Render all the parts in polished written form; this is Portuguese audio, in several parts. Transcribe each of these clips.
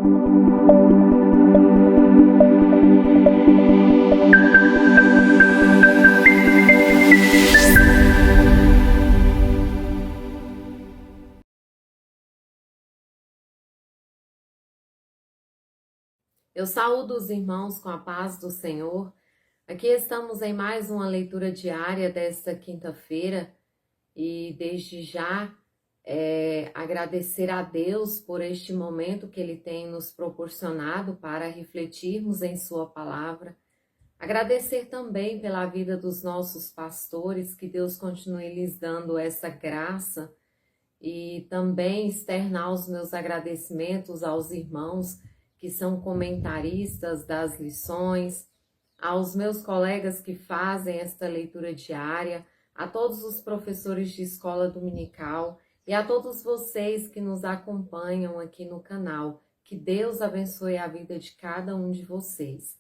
Eu saúdo os irmãos com a paz do Senhor. Aqui estamos em mais uma leitura diária desta quinta-feira e desde já agradecer a Deus por este momento que Ele tem nos proporcionado para refletirmos em Sua palavra. Agradecer também pela vida dos nossos pastores, que Deus continue lhes dando essa graça e também externar os meus agradecimentos aos irmãos que são comentaristas das lições, aos meus colegas que fazem esta leitura diária, a todos os professores de escola dominical e a todos vocês que nos acompanham aqui no canal. Que Deus abençoe a vida de cada um de vocês.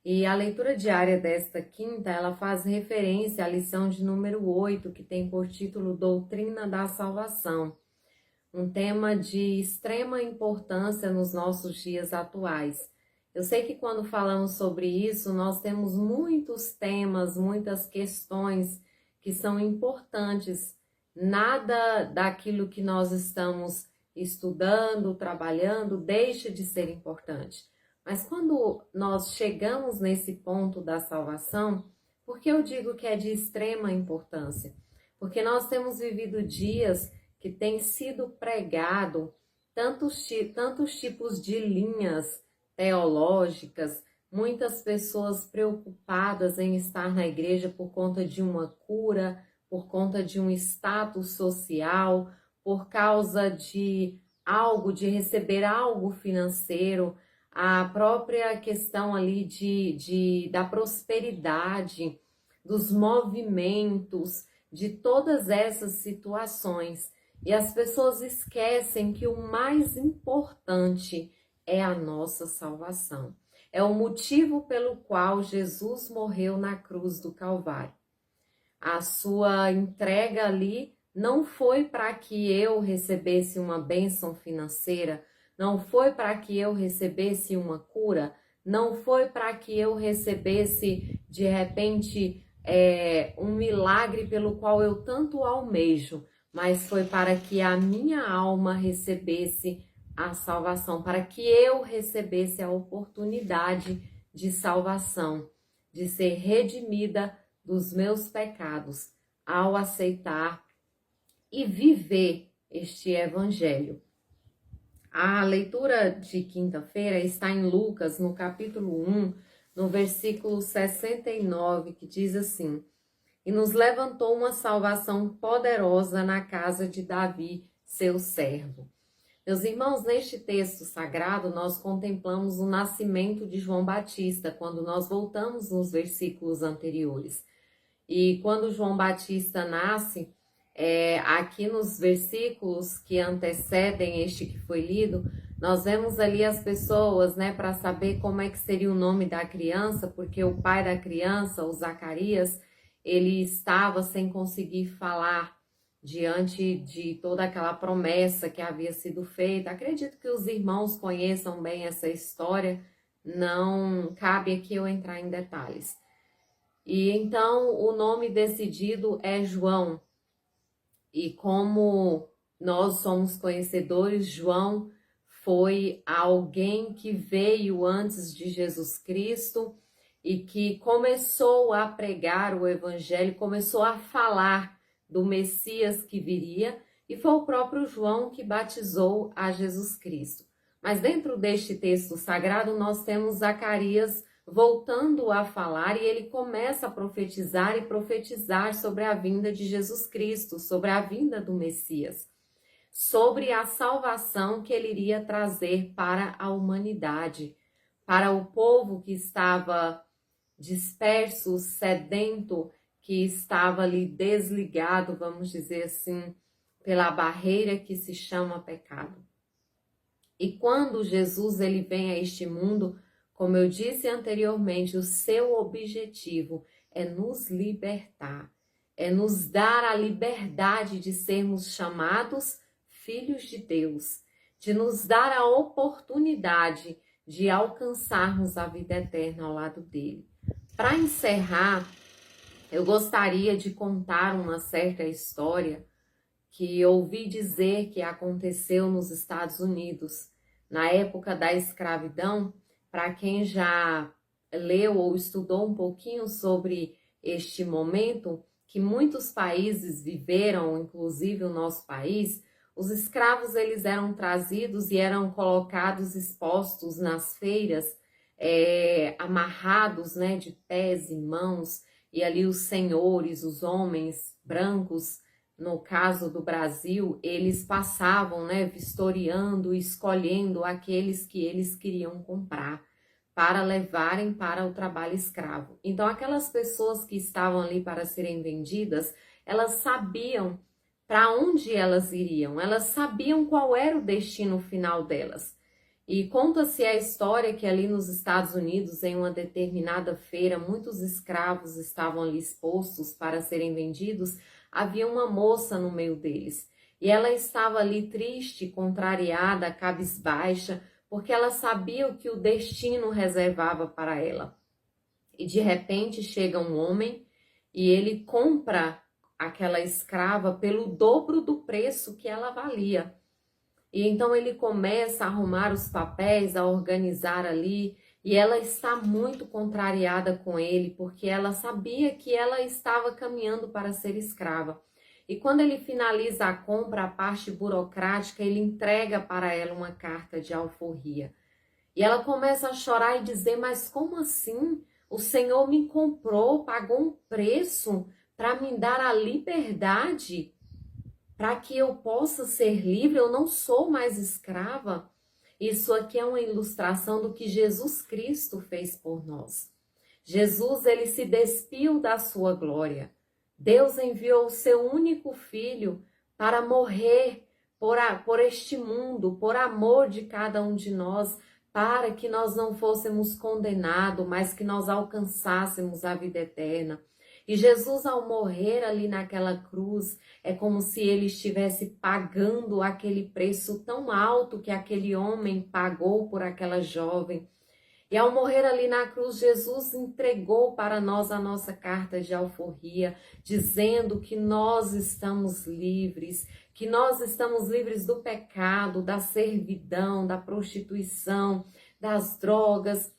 E a leitura diária desta quinta, ela faz referência à lição de número 8, que tem por título Doutrina da Salvação. Um tema de extrema importância nos nossos dias atuais. Eu sei que quando falamos sobre isso, nós temos muitos temas, muitas questões que são importantes. Nada daquilo que nós estamos estudando, trabalhando, deixa de ser importante. Mas quando nós chegamos nesse ponto da salvação, por que eu digo que é de extrema importância? Porque nós temos vivido dias que tem sido pregado tantos tipos de linhas teológicas, muitas pessoas preocupadas em estar na igreja por conta de uma cura, por conta de um status social, por causa de algo, de receber algo financeiro, a própria questão ali da prosperidade, dos movimentos, de todas essas situações. E as pessoas esquecem que o mais importante é a nossa salvação. É o motivo pelo qual Jesus morreu na cruz do Calvário. A sua entrega ali não foi para que eu recebesse uma bênção financeira, não foi para que eu recebesse uma cura, não foi para que eu recebesse, de repente, um milagre pelo qual eu tanto almejo, mas foi para que a minha alma recebesse a salvação, para que eu recebesse a oportunidade de salvação, de ser redimida dos meus pecados, ao aceitar e viver este evangelho. A leitura de quinta-feira está em Lucas, no capítulo 1, no versículo 69, que diz assim: E nos levantou uma salvação poderosa na casa de Davi, seu servo. Meus irmãos, neste texto sagrado, nós contemplamos o nascimento de João Batista, quando nós voltamos nos versículos anteriores. E quando João Batista nasce, aqui nos versículos que antecedem este que foi lido, nós vemos ali as pessoas, para saber como é que seria o nome da criança, porque o pai da criança, o Zacarias, ele estava sem conseguir falar diante de toda aquela promessa que havia sido feita. Acredito que os irmãos conheçam bem essa história, não cabe aqui eu entrar em detalhes. E então o nome decidido é João. E como nós somos conhecedores, João foi alguém que veio antes de Jesus Cristo e que começou a pregar o evangelho, começou a falar do Messias que viria, e foi o próprio João que batizou a Jesus Cristo. Mas dentro deste texto sagrado nós temos Zacarias voltando a falar, e ele começa a profetizar e profetizar sobre a vinda de Jesus Cristo, sobre a vinda do Messias, sobre a salvação que ele iria trazer para a humanidade, para o povo que estava disperso, sedento, que estava ali desligado, vamos dizer assim, pela barreira que se chama pecado. E quando Jesus ele vem a este mundo, como eu disse anteriormente, o seu objetivo é nos libertar, é nos dar a liberdade de sermos chamados filhos de Deus, de nos dar a oportunidade de alcançarmos a vida eterna ao lado dele. Para encerrar, eu gostaria de contar uma certa história que ouvi dizer que aconteceu nos Estados Unidos, na época da escravidão. Para quem já leu ou estudou um pouquinho sobre este momento, que muitos países viveram, inclusive o nosso país, os escravos eles eram trazidos e eram colocados, expostos nas feiras, amarrados, né, de pés e mãos, e ali os senhores, os homens brancos, no caso do Brasil, eles passavam, né, vistoriando, escolhendo aqueles que eles queriam comprar para levarem para o trabalho escravo. Então, aquelas pessoas que estavam ali para serem vendidas, elas sabiam para onde elas iriam, elas sabiam qual era o destino final delas. E conta-se a história que ali nos Estados Unidos, em uma determinada feira, muitos escravos estavam ali expostos para serem vendidos. Havia uma moça no meio deles e ela estava ali triste, contrariada, cabisbaixa, porque ela sabia o que o destino reservava para ela. E de repente chega um homem e ele compra aquela escrava pelo dobro do preço que ela valia. E então ele começa a arrumar os papéis, a organizar ali, e ela está muito contrariada com ele, porque ela sabia que ela estava caminhando para ser escrava. E quando ele finaliza a compra, a parte burocrática, ele entrega para ela uma carta de alforria. E ela começa a chorar e dizer: mas como assim? O Senhor me comprou, pagou um preço para me dar a liberdade, para que eu possa ser livre, eu não sou mais escrava. Isso aqui é uma ilustração do que Jesus Cristo fez por nós. Jesus, ele se despiu da sua glória. Deus enviou o seu único filho para morrer por este mundo, por amor de cada um de nós, para que nós não fôssemos condenados, mas que nós alcançássemos a vida eterna. E Jesus, ao morrer ali naquela cruz, é como se ele estivesse pagando aquele preço tão alto que aquele homem pagou por aquela jovem. E ao morrer ali na cruz, Jesus entregou para nós a nossa carta de alforria, dizendo que nós estamos livres, que nós estamos livres do pecado, da servidão, da prostituição, das drogas,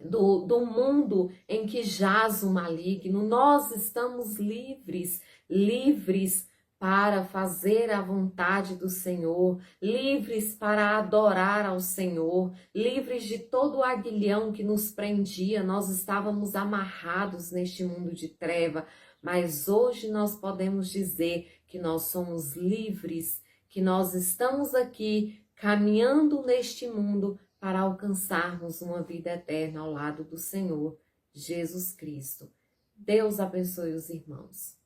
do mundo em que jaz o maligno. Nós estamos livres, livres para fazer a vontade do Senhor, livres para adorar ao Senhor, livres de todo o aguilhão que nos prendia. Nós estávamos amarrados neste mundo de treva, mas hoje nós podemos dizer que nós somos livres, que nós estamos aqui caminhando neste mundo para alcançarmos uma vida eterna ao lado do Senhor Jesus Cristo. Deus abençoe os irmãos.